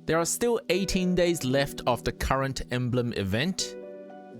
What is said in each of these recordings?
There are still 18 days left of the current emblem event.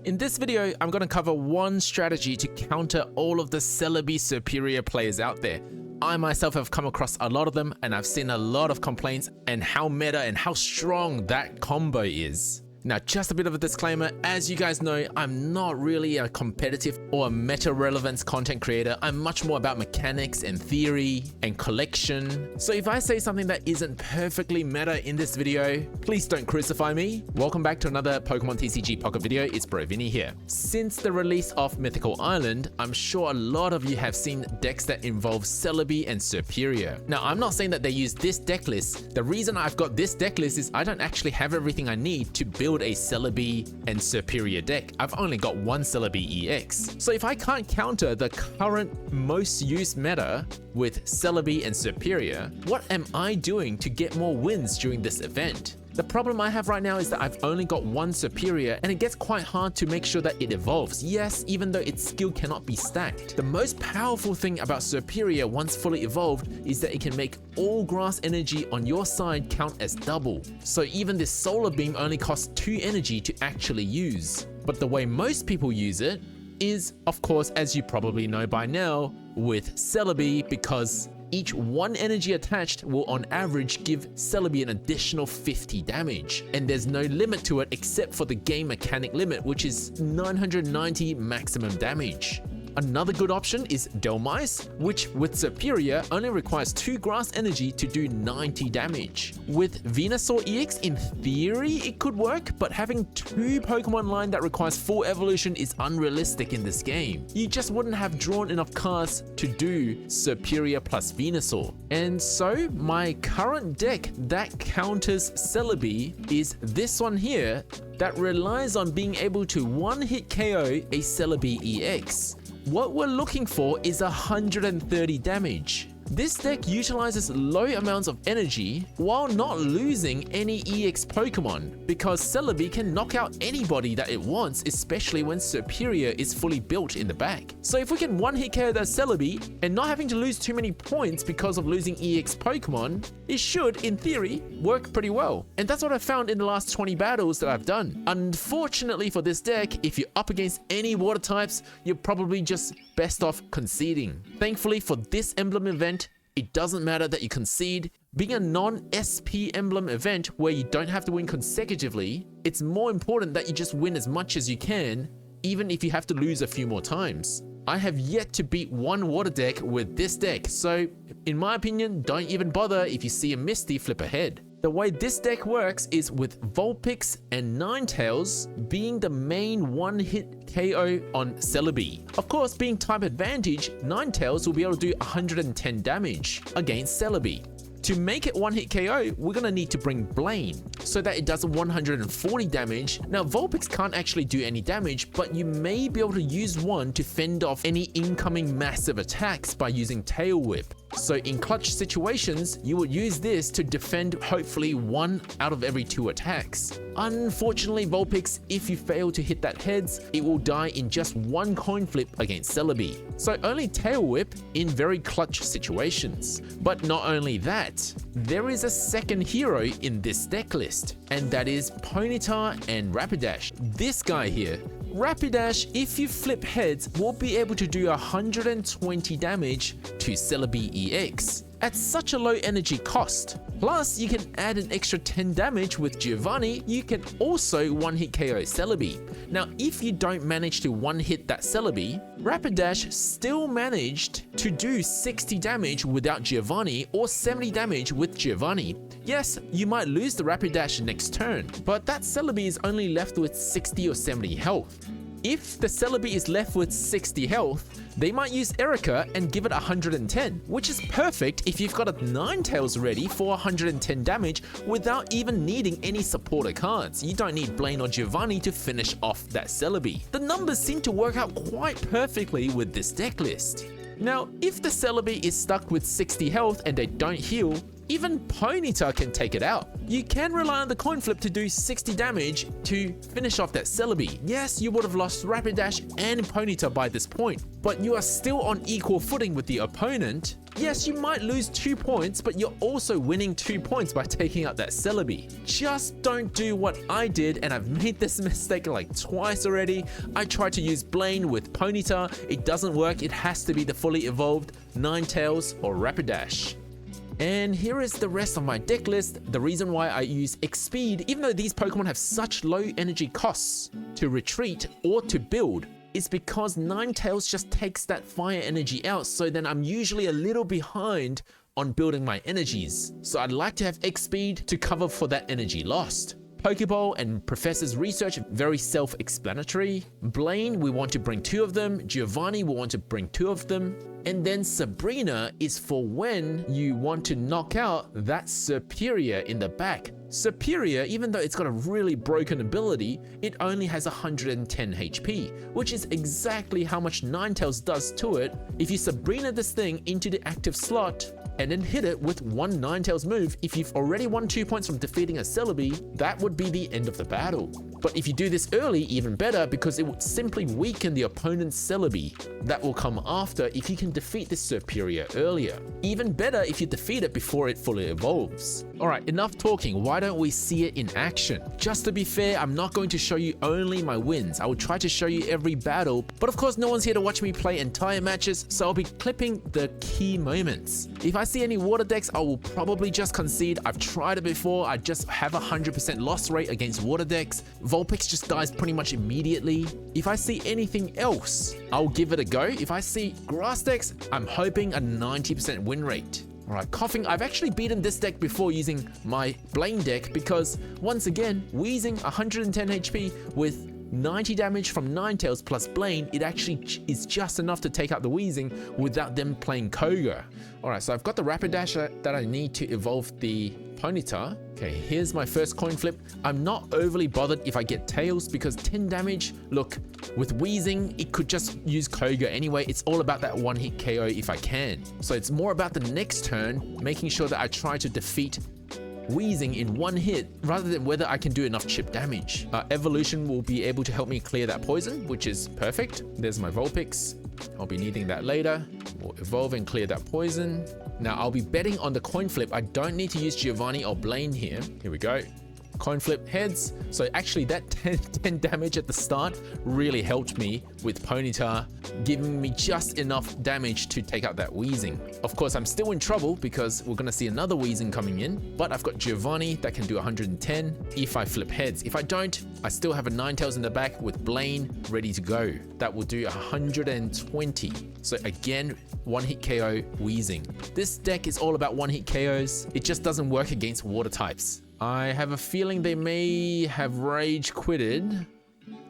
In this video, I'm going to cover one strategy to counter all of the Celebi Serperior players out there. I myself have come across a lot of them, and I've seen a lot of complaints and how meta and how strong that combo is. Now, just a bit of a disclaimer, as you guys know, I'm not really a competitive or a meta relevance content creator. I'm much more about mechanics and theory and collection. So if I say something that isn't perfectly meta in this video, please don't crucify me. Welcome back to another Pokemon TCG Pocket video. It's Bro Vinny here. Since the release of Mythical Island, I'm sure a lot of you have seen decks that involve Celebi and Serperior. Now, I'm not saying that they use this deck list. The reason I've got this deck list is I don't actually have everything I need to build a Celebi and Serperior deck. I've only got one Celebi EX. So if I can't counter the current most used meta with Celebi and Serperior, what am I doing to get more wins during this event? The problem I have right now is that I've only got one Serperior, and it gets quite hard to make sure that it evolves. Yes, even though its skill cannot be stacked. The most powerful thing about Serperior once fully evolved is that it can make all grass energy on your side count as double. So even this solar beam only costs 2 energy to actually use. But the way most people use it is, of course, as you probably know by now, with Celebi, because each 1 energy attached will on average give Celebi an additional 50 damage. And there's no limit to it except for the game mechanic limit, which is 990 maximum damage. Another good option is Delmice, which with Serperior only requires 2 grass energy to do 90 damage. With Venusaur EX, in theory it could work, but having 2 Pokemon line that requires full evolution is unrealistic in this game. You just wouldn't have drawn enough cards to do Serperior plus Venusaur. And so my current deck that counters Celebi is this one here that relies on being able to one-hit KO a Celebi EX. What we're looking for is 130 damage. This deck utilizes low amounts of energy while not losing any EX Pokemon, because Celebi can knock out anybody that it wants, especially when Serperior is fully built in the back. So if we can one-hit KO that Celebi and not having to lose too many points because of losing EX Pokemon, it should, in theory, work pretty well. And that's what I found in the last 20 battles that I've done. Unfortunately for this deck, if you're up against any water types, you're probably just best off conceding. Thankfully for this emblem event, it doesn't matter that you concede. Being a non-SP emblem event where you don't have to win consecutively, it's more important that you just win as much as you can, even if you have to lose a few more times. I have yet to beat one water deck with this deck, so in my opinion, don't even bother if you see a Misty flip ahead. The way this deck works is with Vulpix and Ninetales being the main one-hit KO on Celebi. Of course, being type advantage, Ninetales will be able to do 110 damage against Celebi. To make it one-hit KO, we're gonna need to bring Blaine so that it does 140 damage. Now, Vulpix can't actually do any damage, but you may be able to use one to fend off any incoming massive attacks by using Tail Whip. So in clutch situations, you would use this to defend hopefully 1 out of every 2 attacks. Unfortunately, Vulpix, if you fail to hit that heads, it will die in just 1 coin flip against Celebi. So only Tail Whip in very clutch situations. But not only that, there is a second hero in this deck list, and that is Ponyta and Rapidash. This guy here. Rapidash, if you flip heads, will be able to do 120 damage to Celebi EX at such a low energy cost. Plus, you can add an extra 10 damage with Giovanni. You can also one-hit KO Celebi. Now, if you don't manage to one-hit that Celebi, Rapidash still managed to do 60 damage without Giovanni or 70 damage with Giovanni. Yes, you might lose the Rapidash next turn, but that Celebi is only left with 60 or 70 health. If the Celebi is left with 60 health, they might use Erica and give it 110, which is perfect if you've got a Ninetales ready for 110 damage without even needing any supporter cards. You don't need Blaine or Giovanni to finish off that Celebi. The numbers seem to work out quite perfectly with this deck list. Now, if the Celebi is stuck with 60 health and they don't heal, even Ponyta can take it out. You can rely on the coin flip to do 60 damage to finish off that Celebi. Yes, you would have lost Rapidash and Ponyta by this point, but you are still on equal footing with the opponent, Yes, you might lose 2 points, but you're also winning 2 points by taking out that Celebi. Just don't do what I did, and I've made this mistake like twice already. I tried to use Blaine with Ponyta. It doesn't work. It has to be the fully evolved Ninetales or Rapidash. And here is the rest of my deck list. The reason why I use X-Speed, even though these Pokemon have such low energy costs to retreat or to build, is because Ninetales just takes that fire energy out, so then I'm usually a little behind on building my energies. So I'd like to have X-Speed to cover for that energy lost. Pokeball and Professor's research, very self-explanatory. Blaine, we want to bring 2 of them. Giovanni, we want to bring 2 of them. And then Sabrina is for when you want to knock out that Serperior in the back. Serperior, even though it's got a really broken ability, it only has 110 HP, which is exactly how much Ninetales does to it. If you Sabrina this thing into the active slot, and then hit it with one Ninetales move, if you've already won 2 points from defeating a Celebi, that would be the end of the battle. But if you do this early, even better, because it would simply weaken the opponent's Celebi. That will come after if you can defeat this Serperior earlier. Even better if you defeat it before it fully evolves. Alright, enough talking, why don't we see it in action? Just to be fair, I'm not going to show you only my wins. I will try to show you every battle, but of course no one's here to watch me play entire matches, so I'll be clipping the key moments. If I see any water decks, I will probably just concede. I've tried it before, I just have 100% loss rate against water decks. Vulpix just dies pretty much immediately. If I see anything else, I'll give it a go. If I see grass decks, I'm hoping a 90% win rate. Alright, Coughing, I've actually beaten this deck before using my Blaine deck because, once again, Wheezing 110 HP with 90 damage from Ninetales plus Blaine, it actually is just enough to take out the Wheezing without them playing Koga. Alright, so I've got the Rapidash that I need to evolve the Ponyta. Okay, here's my first coin flip. I'm not overly bothered if I get Tails because 10 damage, look, with Wheezing, it could just use Koga anyway. It's all about that one-hit KO if I can. So it's more about the next turn, making sure that I try to defeat Wheezing in one hit rather than whether I can do enough chip damage. Evolution will be able to help me clear that poison, which is perfect. There's my Vulpix. I'll be needing that later. We'll evolve and clear that poison. Now I'll be betting on the coin flip. I don't need to use Giovanni or Blaine here. Here we go. Coin flip heads. So actually that 10 damage at the start really helped me with Ponyta, giving me just enough damage to take out that Wheezing. Of course, I'm still in trouble because we're going to see another Wheezing coming in, but I've got Giovanni that can do 110 if I flip heads. If I don't, I still have a Ninetales in the back with Blaine ready to go. That will do 120. So again, one-hit KO Wheezing. This deck is all about one-hit KOs. It just doesn't work against water types. I have a feeling they may have rage quitted.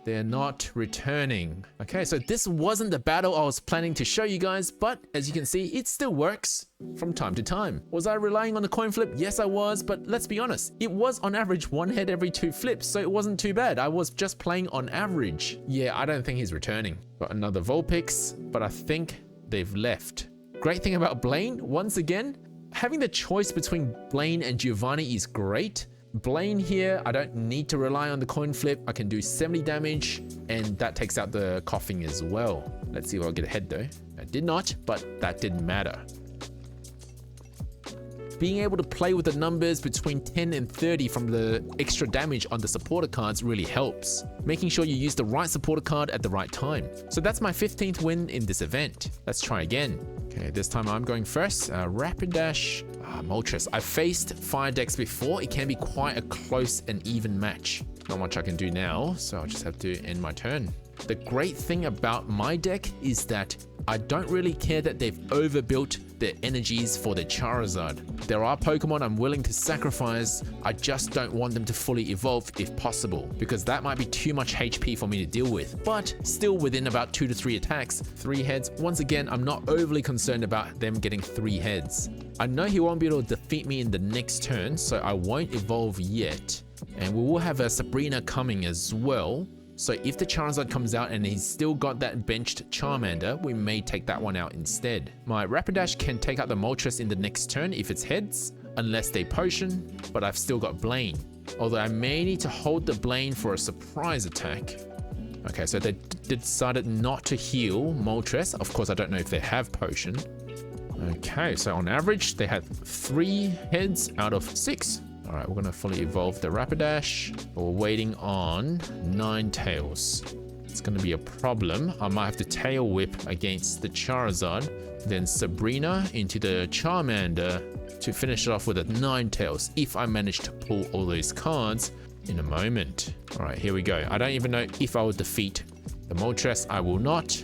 They're not returning. Okay, so this wasn't the battle I was planning to show you guys, but as you can see, it still works from time to time. Was I relying on the coin flip? Yes, I was, but let's be honest. It was on average 1 head every 2 flips, so it wasn't too bad. I was just playing on average. Yeah, I don't think he's returning. Got another Vulpix, but I think they've left. Great thing about Blaine, once again, having the choice between Blaine and Giovanni is great. Blaine here, I don't need to rely on the coin flip. I can do 70 damage and that takes out the Coughing as well. Let's see if I'll get ahead though. I did not, but that didn't matter. Being able to play with the numbers between 10 and 30 from the extra damage on the supporter cards really helps. Making sure you use the right supporter card at the right time. So that's my 15th win in this event. Let's try again. Okay, this time I'm going first. Rapidash, Moltres. I've faced fire decks before. It can be quite a close and even match. Not much I can do now, so I'll just have to end my turn. The great thing about my deck is that I don't really care that they've overbuilt their energies for their Charizard. There are Pokemon I'm willing to sacrifice, I just don't want them to fully evolve if possible, because that might be too much HP for me to deal with. But still within about 2 to 3 attacks, 3 heads, once again, I'm not overly concerned about them getting 3 heads. I know he won't be able to defeat me in the next turn, so I won't evolve yet. And we will have a Sabrina coming as well. So if the Charizard comes out and he's still got that benched Charmander, we may take that one out instead. My Rapidash can take out the Moltres in the next turn if it's heads, unless they potion, but I've still got Blaine. Although I may need to hold the Blaine for a surprise attack. Okay, so they decided not to heal Moltres. Of course, I don't know if they have potion. Okay, so on average, they had 3 heads out of 6. All right, we're going to fully evolve the Rapidash. We're waiting on Ninetales. It's going to be a problem. I might have to Tail Whip against the Charizard, then Sabrina into the Charmander to finish it off with a Ninetales if I manage to pull all those cards in a moment. All right, here we go. I don't even know if I will defeat the Moltres. I will not.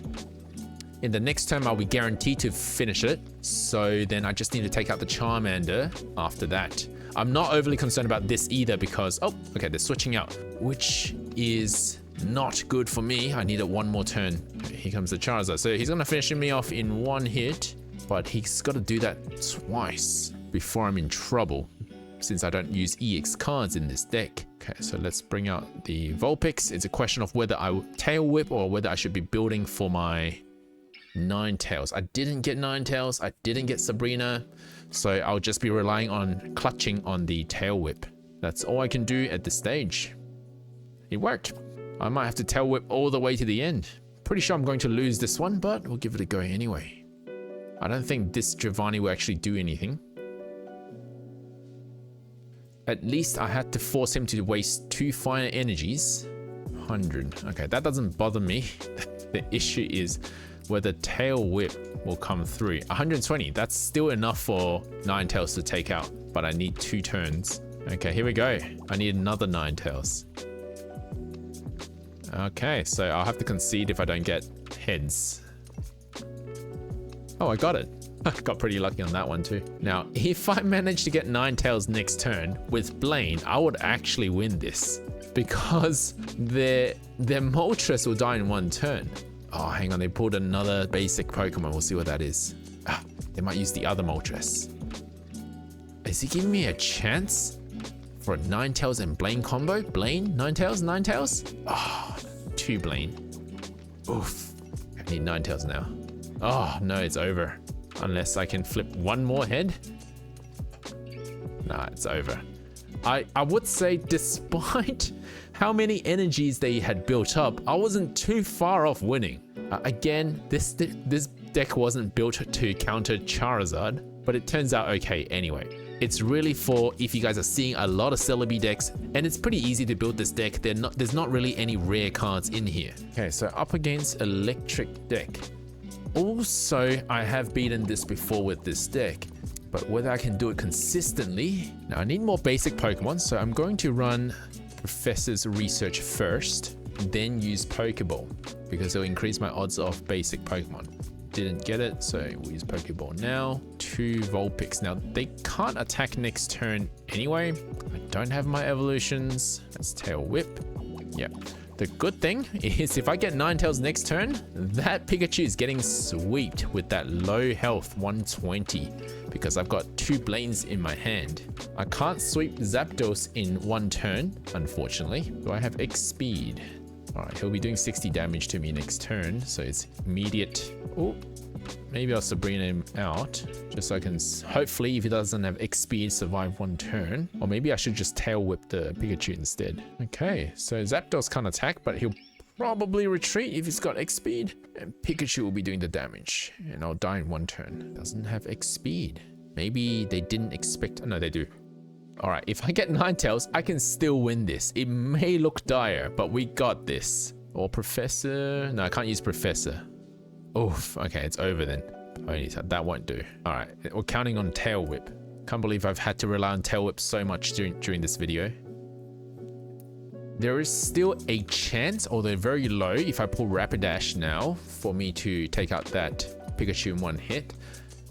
In the next turn, I'll be guaranteed to finish it. So then I just need to take out the Charmander after that. I'm not overly concerned about this either because, oh, okay, they're switching out, which is not good for me. I need it one more turn. Here comes the Charizard. So he's going to finish me off in 1 hit, but he's got to do that twice before I'm in trouble, since I don't use EX cards in this deck. Okay, so let's bring out the Vulpix. It's a question of whether I will Tail Whip or whether I should be building for my Ninetales. I didn't get Ninetales. I didn't get Sabrina. So I'll just be relying on clutching on the Tail Whip. That's all I can do at this stage. It worked. I might have to Tail Whip all the way to the end. Pretty sure I'm going to lose this one, but we'll give it a go anyway. I don't think this Giovanni will actually do anything. At least I had to force him to waste 2 finer energies. 100. Okay, that doesn't bother me. The issue is whether Tail Whip will come through. 120. That's still enough for Ninetales to take out, but I need 2 turns. Okay, here we go. I need another Ninetales. Okay, so I'll have to concede if I don't get heads. Oh, I got it. I got pretty lucky on that one too. Now, if I manage to get Ninetales next turn with Blaine, I would actually win this because their Moltres will die in 1 turn. Oh, hang on, they pulled another basic Pokemon. We'll see what that is. Ah, they might use the other Moltres. Is he giving me a chance for a Ninetales and Blaine combo? Blaine, Ninetales, Ninetales? Oh, 2 Blaine. Oof. I need Ninetales now. Oh, no, it's over. Unless I can flip 1 more head. Nah, it's over. I would say despite how many energies they had built up, I wasn't too far off winning. Again, this deck wasn't built to counter Charizard, but it turns out okay anyway. It's really for if you guys are seeing a lot of Celebi decks, and it's pretty easy to build this deck. There's not really any rare cards in here. Okay, so up against Electric deck. Also, I have beaten this before with this deck, but whether I can do it consistently. Now, I need more basic Pokemon, so I'm going to run Professor's Research first, then use Pokeball, because it'll increase my odds of basic Pokemon. Didn't get it, so we'll use Pokeball now. 2 Vulpix. Now, they can't attack next turn anyway. I don't have my evolutions. That's Tail Whip. Yep. The good thing is if I get Ninetales next turn, that Pikachu is getting sweeped with that low health 120 because I've got 2 Blaines in my hand. I can't sweep Zapdos in 1 turn, unfortunately. Do I have X speed? All right, he'll be doing 60 damage to me next turn, so it's immediate. Oh, maybe I'll Sabrina him out just so I can hopefully, if he doesn't have X speed, survive 1 turn. Or maybe I should just Tail Whip the Pikachu instead. Okay, so Zapdos can't attack, but he'll probably retreat if he's got X speed, and Pikachu will be doing the damage, and I'll die in 1 turn. Doesn't have X speed. Maybe they didn't expect. Oh, no, they do. All right, if I get Ninetales, I can still win this. It may look dire, but we got this. Or Professor. No, I can't use Professor. Oof. Okay, it's over then. Ponytail. That won't do. All right, we're counting on Tail Whip. Can't believe I've had to rely on Tail Whip so much during this video. There is still a chance, although very low, if I pull Rapidash now, for me to take out that Pikachu in 1 hit.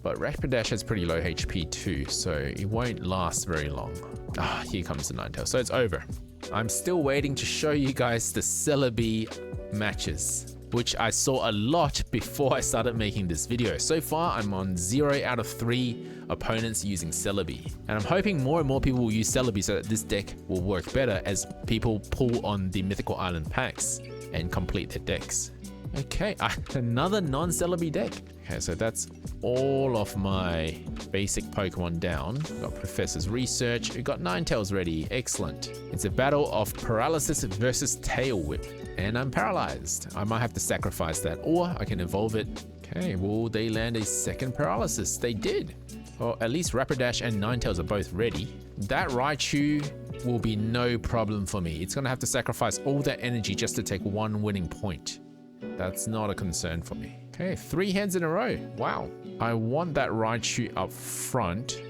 But Rapidash has pretty low HP too, so it won't last very long. Ah, here comes the Ninetales. So it's over. I'm still waiting to show you guys the Celebi matches, which I saw a lot before I started making this video. So far, I'm on 0 out of 3 opponents using Celebi. And I'm hoping more and more people will use Celebi so that this deck will work better as people pull on the Mythical Island packs and complete their decks. Okay, another non-Celebi deck. Okay, so that's all of my basic Pokemon down. Got Professor's Research. We got Ninetales ready. Excellent. It's a battle of Paralysis versus Tail Whip. And I'm paralyzed. I might have to sacrifice that, or I can evolve it. Okay, will they land a second paralysis? They did. Well, at least Rapidash and Ninetales are both ready. That Raichu will be no problem for me. It's gonna have to sacrifice all that energy just to take one winning point. That's not a concern for me. Okay, 3 heads in a row. Wow. I want that Raichu up front,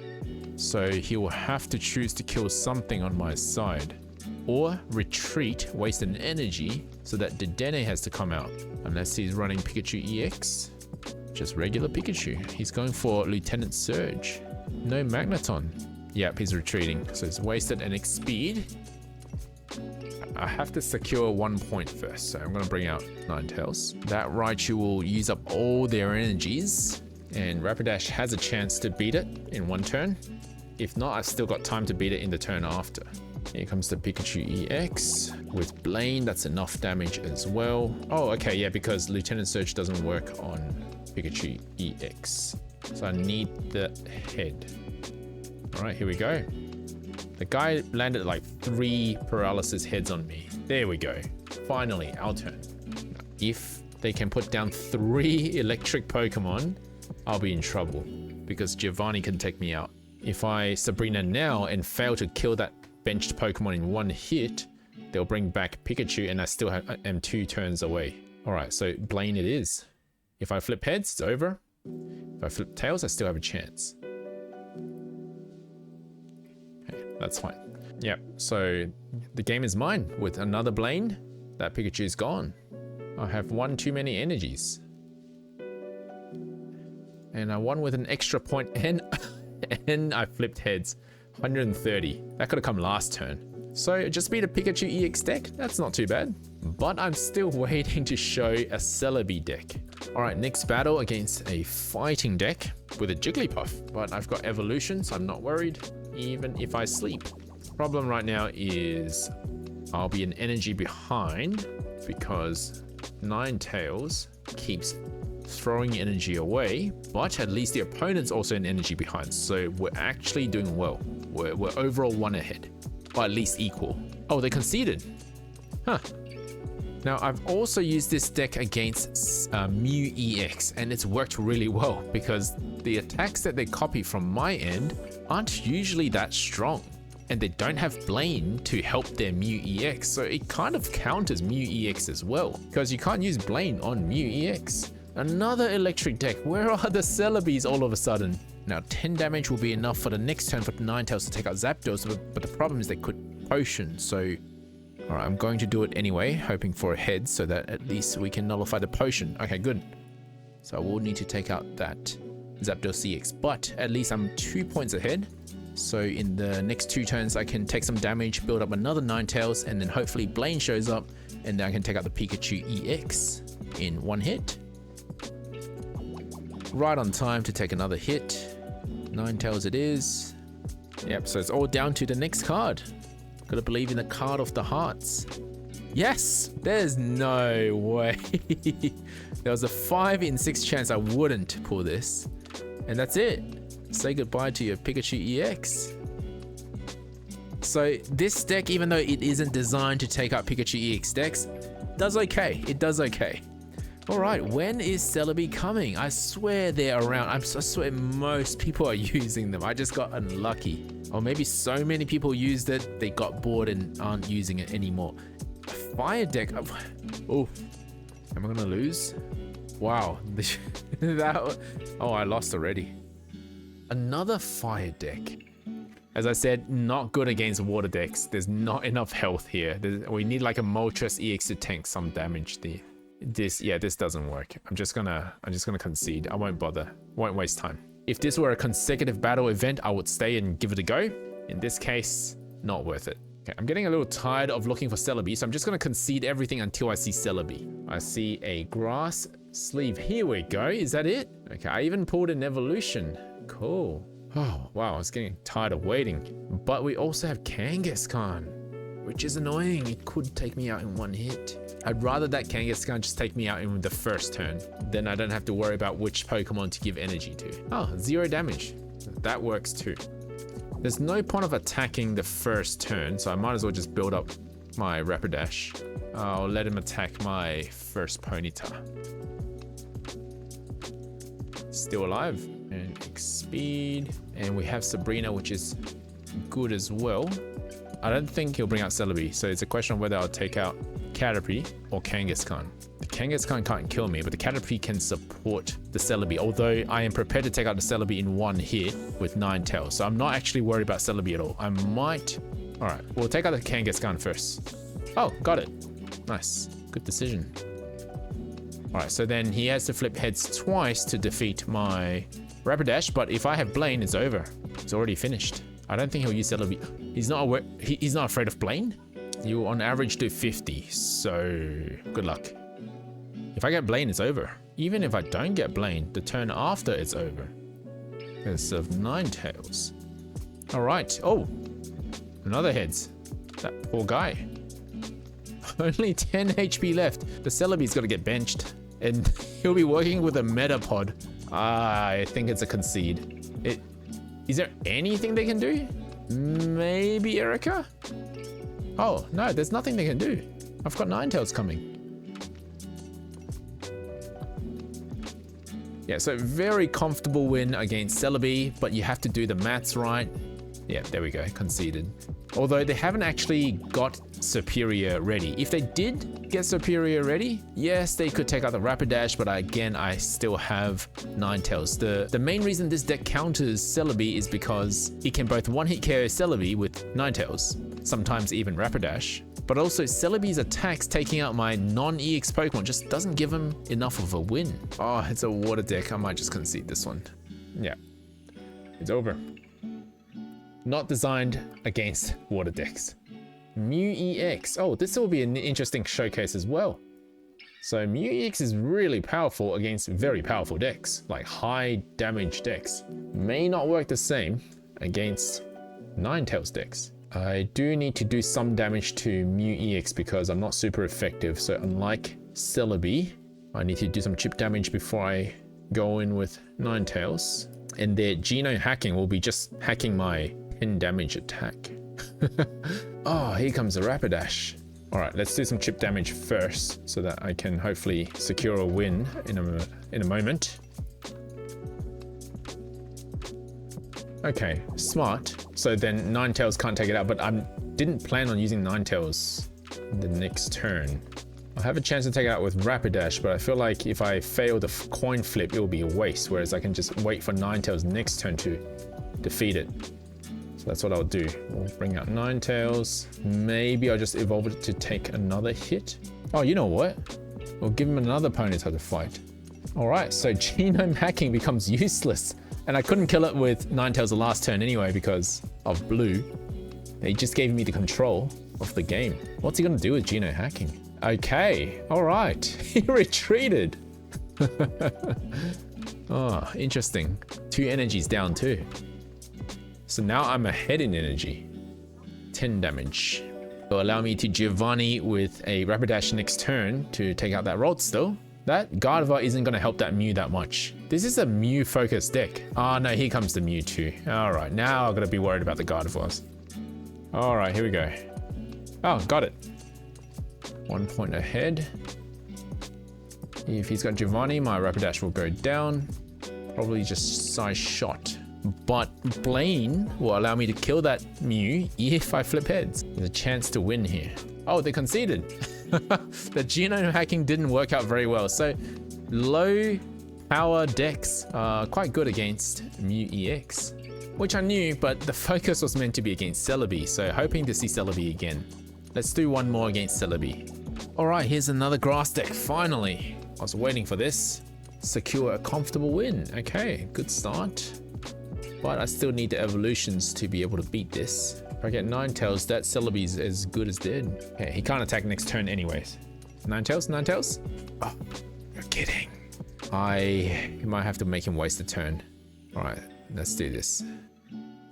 so he will have to choose to kill something on my side. Or retreat, waste an energy, so that Dedenne has to come out. Unless he's running Pikachu EX. Just regular Pikachu. He's going for Lieutenant Surge. No Magneton. Yep, he's retreating. So he's wasted an X speed. I have to secure 1 point first. So I'm going to bring out Ninetales. That Raichu will use up all their energies. And Rapidash has a chance to beat it in 1 turn. If not, I've still got time to beat it in the turn after. Here comes the Pikachu EX. With Blaine, that's enough damage as well. Oh, okay, yeah, because Lieutenant Surge doesn't work on Pikachu EX. So I need the head. All right, here we go. The guy landed like 3 paralysis heads on me. There we go. Finally, our turn. If they can put down 3 electric Pokemon, I'll be in trouble because Giovanni can take me out. If I Sabrina now and fail to kill that benched Pokemon in 1 hit, they'll bring back Pikachu and I still am 2 turns away. All right, so Blaine it is. If I flip heads, it's over. If I flip tails, I still have a chance. Okay, that's fine. Yep, so the game is mine. With another Blaine, that Pikachu is gone. I have 1 too many energies. And I won with an extra point and, and I flipped heads. 130. That could have come last turn. So just beat a Pikachu EX deck. That's not too bad. But I'm still waiting to show a Celebi deck. Alright, next battle against a fighting deck with a Jigglypuff. But I've got evolution, so I'm not worried, even if I sleep. Problem right now is I'll be an energy behind because Ninetales keeps throwing energy away, but at least the opponent's also an energy behind. So we're actually doing well. We're overall 1 ahead, or at least equal. Oh, they conceded. Huh. Now, I've also used this deck against Mew EX, and it's worked really well because the attacks that they copy from my end aren't usually that strong, and they don't have Blaine to help their Mew EX, so it kind of counters Mew EX as well, because you can't use Blaine on Mew EX. Another electric deck. Where are the Celebis all of a sudden? Now, 10 damage will be enough for the next turn for Ninetales to take out Zapdos, but the problem is they could potion, so... Alright, I'm going to do it anyway, hoping for a head so that at least we can nullify the potion. Okay, good. So I will need to take out that Zapdos CX, but at least I'm 2 points ahead. So in the next 2 turns, I can take some damage, build up another Ninetales, and then hopefully Blaine shows up, and then I can take out the Pikachu EX in 1 hit. Right on time to take another hit. Ninetales it is. Yep, so it's all down to the next card. Gotta believe in the card of the hearts. Yes! There's no way. There was a 5 in 6 chance I wouldn't pull this. And that's it. Say goodbye to your Pikachu EX. So this deck, even though it isn't designed to take out Pikachu EX decks, does okay. It does okay. Alright, when is Celebi coming? I swear they're around. I swear most people are using them. I just got unlucky. Or maybe so many people used it, they got bored and aren't using it anymore. A fire deck. Oh, am I gonna lose? Wow. Oh, I lost already. Another fire deck. As I said, not good against water decks. There's not enough health here. We need like a Moltres EX to tank some damage there. This doesn't work. I'm just gonna concede. I won't bother. Won't waste time. If this were a consecutive battle event, I would stay and give it a go. In this case, not worth it. Okay, I'm getting a little tired of looking for Celebi, so I'm just gonna concede everything until I see Celebi. I see a grass sleeve. Here we go. Is that it? Okay, I even pulled an evolution. Cool. Oh, wow, I was getting tired of waiting. But we also have Kangaskhan, which is annoying. It could take me out in 1 hit. I'd rather that Kangaskhan just take me out in the first turn. Then I don't have to worry about which Pokemon to give energy to. Oh, 0 damage. That works too. There's no point of attacking the first turn, so I might as well just build up my Rapidash. I'll let him attack my first Ponyta. still alive. And speed. And we have Sabrina, which is good as well. I don't think he'll bring out Celebi, so it's a question of whether I'll take out Caterpie or Kangaskhan. The Kangaskhan can't kill me, but the Caterpie can support the Celebi, although I am prepared to take out the Celebi in one hit with 9 tails. So I'm not actually worried about Celebi at all. I might... Alright, we'll take out the Kangaskhan first. Oh, got it. Nice. Good decision. Alright, so then he has to flip heads twice to defeat my Rapidash, but if I have Blaine, it's over. It's already finished. I don't think he'll use Celebi. He's not afraid of Blaine. You on average do 50, so good luck. If I get Blaine, it's over. Even if I don't get Blaine, the turn after it's over. Because of 9 tails. Alright, oh, another heads. That poor guy. Only 10 HP left. The Celebi's got to get benched. And he'll be working with a Metapod. I think it's a concede. Is there anything they can do? Maybe Erica? Oh, no, there's nothing they can do. I've got Ninetales coming. Yeah, so very comfortable win against Celebi, but you have to do the maths right. Yeah, there we go, conceded. Although they haven't actually got Serperior ready. If they did get Serperior ready, yes, they could take out the Rapidash, but again, I still have Ninetales. The main reason this deck counters Celebi is because it can both one-hit KO Celebi with Ninetales, sometimes even Rapidash, but also Celebi's attacks taking out my non-EX Pokemon just doesn't give him enough of a win. Oh, it's a water deck. I might just concede this one. Yeah, it's over. Not designed against water decks. Mew EX. Oh, this will be an interesting showcase as well. So Mew EX is really powerful against very powerful decks, like high damage decks. May not work the same against Ninetales decks. I do need to do some damage to Mew EX because I'm not super effective. So unlike Celebi, I need to do some chip damage before I go in with Ninetales. And their Geno hacking will be just hacking my 10 damage attack. Oh, here comes the Rapidash. All right, let's do some chip damage first so that I can hopefully secure a win in a moment. Okay, smart. So then Ninetales can't take it out, but I didn't plan on using Ninetales the next turn. I have a chance to take it out with Rapidash, but I feel like if I fail the coin flip, it will be a waste, whereas I can just wait for Ninetales next turn to defeat it. So that's what I'll do. We'll bring out Ninetales. Maybe I'll just evolve it to take another hit. Oh, you know what? We'll give him another Ponyta to fight. All right, so genome hacking becomes useless. And I couldn't kill it with Ninetales the last turn anyway because of blue. They just gave me the control of the game. What's he gonna do with genome hacking? Okay, all right. He retreated. Oh, interesting. 2 energies down too. So now I'm ahead in energy. 10 damage. Will allow me to Giovanni with a Rapidash next turn to take out that Roadster. That Gardevoir isn't going to help that Mew that much. This is a Mew focused deck. Oh no, here comes the Mewtwo. All right, now I've got to be worried about the Gardevoirs. All right, here we go. Oh, got it. 1 point ahead. If he's got Giovanni, my Rapidash will go down. Probably just size shot. But Blaine will allow me to kill that Mew if I flip heads. There's a chance to win here. Oh, they conceded. The genome hacking didn't work out very well. So low power decks are quite good against Mew EX, which I knew, but the focus was meant to be against Celebi. So hoping to see Celebi again. Let's do one more against Celebi. All right, here's another grass deck. Finally, I was waiting for this. Secure a comfortable win. Okay, good start. But I still need the evolutions to be able to beat this. If I get Ninetales, that Celebi's as good as dead. Okay, he can't attack next turn anyways. Ninetales, Ninetales? Oh, you're kidding. I might have to make him waste a turn. All right, let's do this.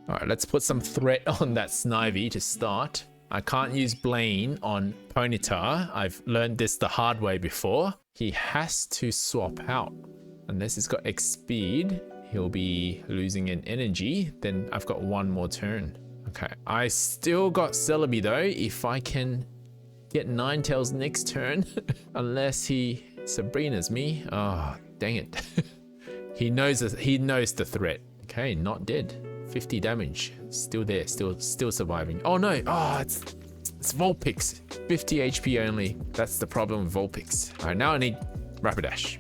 All right, let's put some threat on that Snivy to start. I can't use Blaine on Ponyta. I've learned this the hard way before. He has to swap out. Unless he's got X speed, he'll be losing in energy. Then I've got one more turn. Okay, I still got Celebi though. If I can get Ninetales next turn, unless he Sabrina's me. Oh, dang it. He knows the threat. Okay, not dead. 50 damage. Still there, still surviving. Oh no, it's Vulpix. 50 HP only. That's the problem with Vulpix. All right, now I need Rapidash.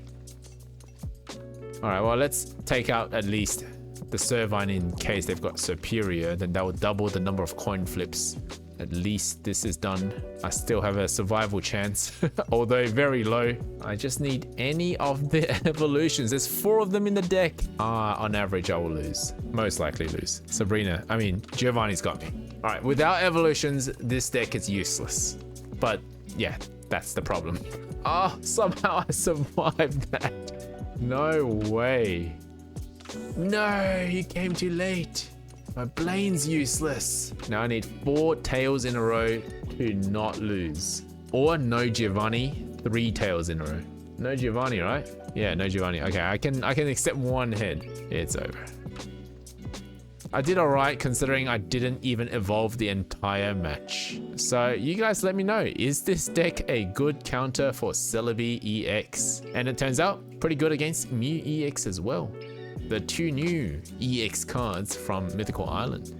All right, well, let's take out at least the Servine in case they've got Serperior. Then that will double the number of coin flips. At least this is done. I still have a survival chance, although very low. I just need any of the evolutions. There's 4 of them in the deck. On average, I will lose. Most likely lose. Giovanni's got me. All right, without evolutions, this deck is useless. But yeah, that's the problem. Somehow I survived that. No way. No, you came too late. My Blaine's useless. Now I need 4 tails in a row to not lose. Or no Giovanni, 3 tails in a row. No Giovanni, right? Yeah, no Giovanni. Okay, I can accept 1 head. It's over. I did alright considering I didn't even evolve the entire match. So you guys let me know, is this deck a good counter for Celebi EX? And it turns out pretty good against Mew EX as well. The 2 new EX cards from Mythical Island.